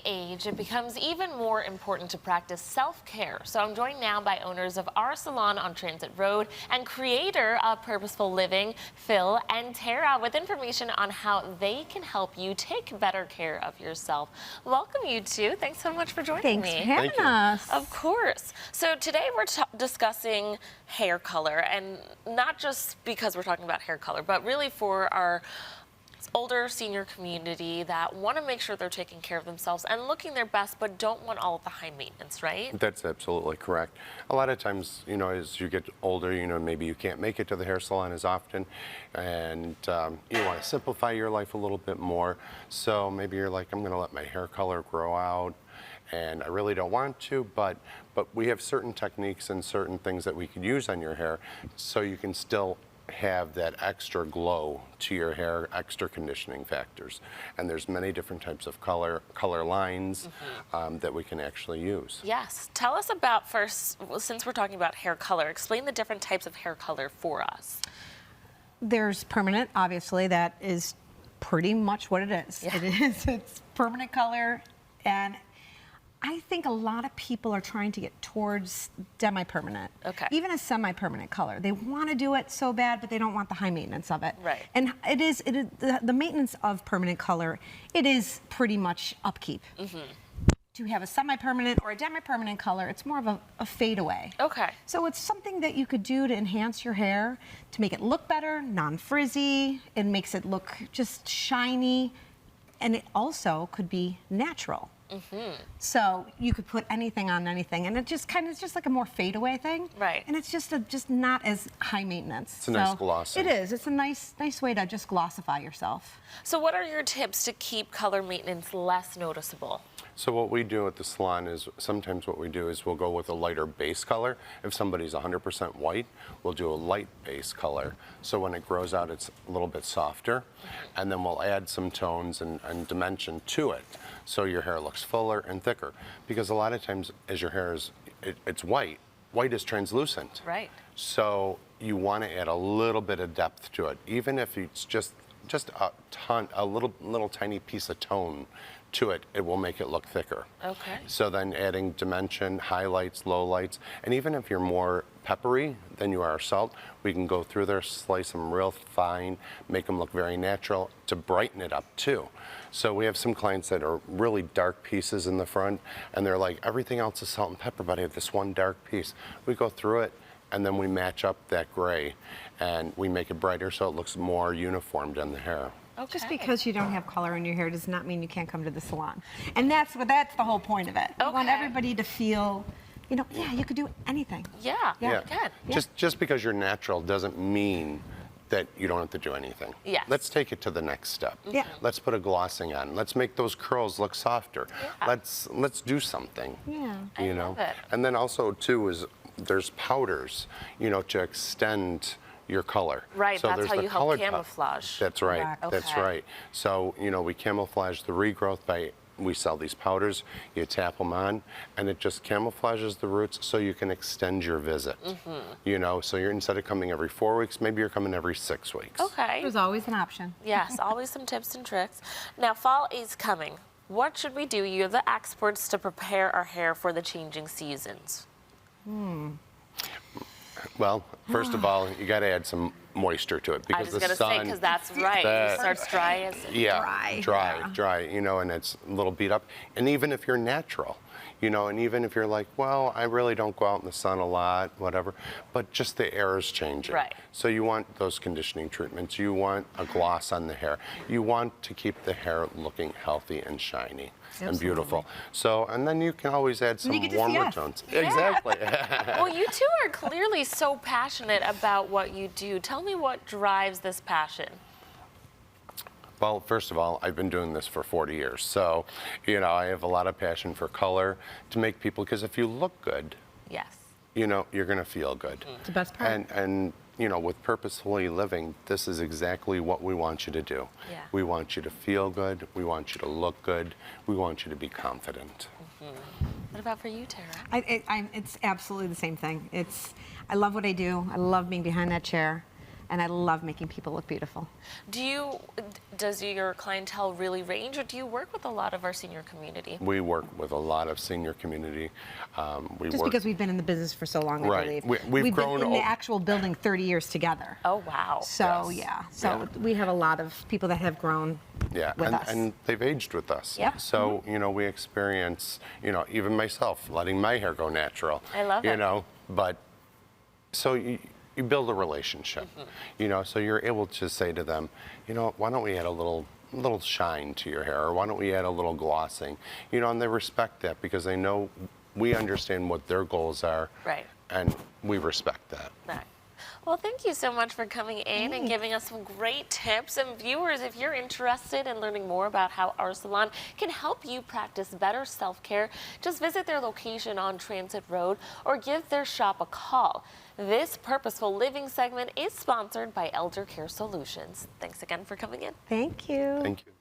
age, it becomes even more important to practice self-care. So I'm joined now by owners of R Salon on Transit Road and creator of Purposeful Living, Phil and Tara, with information on how they can help you take better care of yourself. Welcome, you two. Thanks so much for joining me. Thanks for having us. Of course. So today we're discussing hair color, and not just because we're talking about hair color, but really for our older senior community that want to make sure they're taking care of themselves and looking their best, but don't want all of the high maintenance, right? That's absolutely correct. A lot of times, you know, as you get older, you know, maybe you can't make it to the hair salon as often, and you want to simplify your life a little bit more. So maybe you're like, I'm going to let my hair color grow out, and I really don't want to, but we have certain techniques and certain things that we can use on your hair so you can still have that extra glow to your hair, extra conditioning factors. And there's many different types of color lines that we can actually use. Yes. Tell us about first, since we're talking about hair color, explain the different types of hair color for us. There's permanent, obviously, that is pretty much what it is. Yeah. It's permanent color, and I think a lot of people are trying to get towards demi-permanent. Okay. Even a semi-permanent color. They want to do it so bad, but they don't want the high maintenance of it. Right. And it is the maintenance of permanent color, it is pretty much upkeep. To have a semi-permanent or a demi-permanent color, it's more of a fadeaway. Okay. So it's something that you could do to enhance your hair, to make it look better, non-frizzy. It makes it look just shiny, and it also could be natural. So you could put anything on anything, and it just kind of is just like a more fadeaway thing. Right. And it's just not as high maintenance. It's a nice gloss. It is. It's a nice way to just glossify yourself. So what are your tips to keep color maintenance less noticeable? So what we do at the salon is sometimes what we do is we'll go with a lighter base color. If somebody's 100% white, we'll do a light base color. So when it grows out, it's a little bit softer. And then we'll add some tones and dimension to it so your hair looks fuller and thicker. Because a lot of times as your hair is, it's white is translucent. Right. So you want to add a little bit of depth to it, even if it's just a little tiny piece of tone to it, it will make it look thicker. Okay. So then adding dimension, highlights, lowlights, and even if you're more peppery than you are salt, we can go through there, slice them real fine, make them look very natural to brighten it up too. So we have some clients that are really dark pieces in the front, and they're like, everything else is salt and pepper, but I have this one dark piece. We go through it, and then we match up that gray, and we make it brighter so it looks more uniformed in the hair. Okay. Just because you don't have color in your hair does not mean you can't come to the salon. And that's the whole point of it. We want everybody to feel, you know, yeah, you could do anything. Yeah. Yeah. Good. Just because you're natural doesn't mean that you don't have to do anything. Yes. Let's take it to the next step. Yeah. Let's put a glossing on. Let's make those curls look softer. Yeah. Let's do something. Yeah. You I know. love it. And then also too is there's powders, you know, to extend your color. Right, So that's there's how the you help colored camouflage. That's right. Correct. That's Okay. right. So, you know, we camouflage the regrowth by, we sell these powders, you tap them on, and it just camouflages the roots so you can extend your visit. You know, so you're, instead of coming every 4 weeks, maybe you're coming every 6 weeks. Okay. There's always an option. Yes, always some tips and tricks. Now, fall is coming. What should we do? You're the experts to prepare our hair for the changing seasons. Well, first of all, you got to add some moisture to it I because was the going to say, sun. because that's right. It starts dry as Dry, you know, and it's a little beat up. And even if you're natural, you know, and even if you're like, well, I really don't go out in the sun a lot, whatever, but just the air is changing. Right. So you want those conditioning treatments. You want a gloss on the hair. You want to keep the hair looking healthy and shiny and beautiful. So, and then you can always add some you get to see warmer us. tones. Exactly. Well, you two are clearly so passionate about what you do. Tell me what drives this passion. Well, first of all, I've been doing this for 40 years. So, you know, I have a lot of passion for color to make people, because if you look good, Yes. you know, you're going to feel good. It's the best part. And you know, with Purposefully Living, this is exactly what we want you to do. Yeah. We want you to feel good. We want you to look good. We want you to be confident. What about for you, Tara? It's absolutely the same thing. I love what I do. I love being behind that chair. and I love making people look beautiful. Does your clientele really range, or do you work with a lot of our senior community? We work with a lot of senior community. Just because we've been in the business for so long, I Right. believe. We've grown been in the actual building 30 years together. Oh, wow. So, Yes. yeah. So Yeah. we have a lot of people that have grown with us. And they've aged with us. Yep. So, you know, we experience, you know, even myself letting my hair go natural. I love it. You know, but so you build a relationship, you know, so you're able to say to them, you know, why don't we add a little shine to your hair, or why don't we add a little glossing, you know, and they respect that because they know we understand what their goals are. Right. And we respect that. Right. Well, thank you so much for coming in and giving us some great tips. And viewers, if you're interested in learning more about how R Salon can help you practice better self-care, just visit their location on Transit Road or give their shop a call. This Purposeful Living segment is sponsored by Elder Care Solutions. Thanks again for coming in. Thank you. Thank you.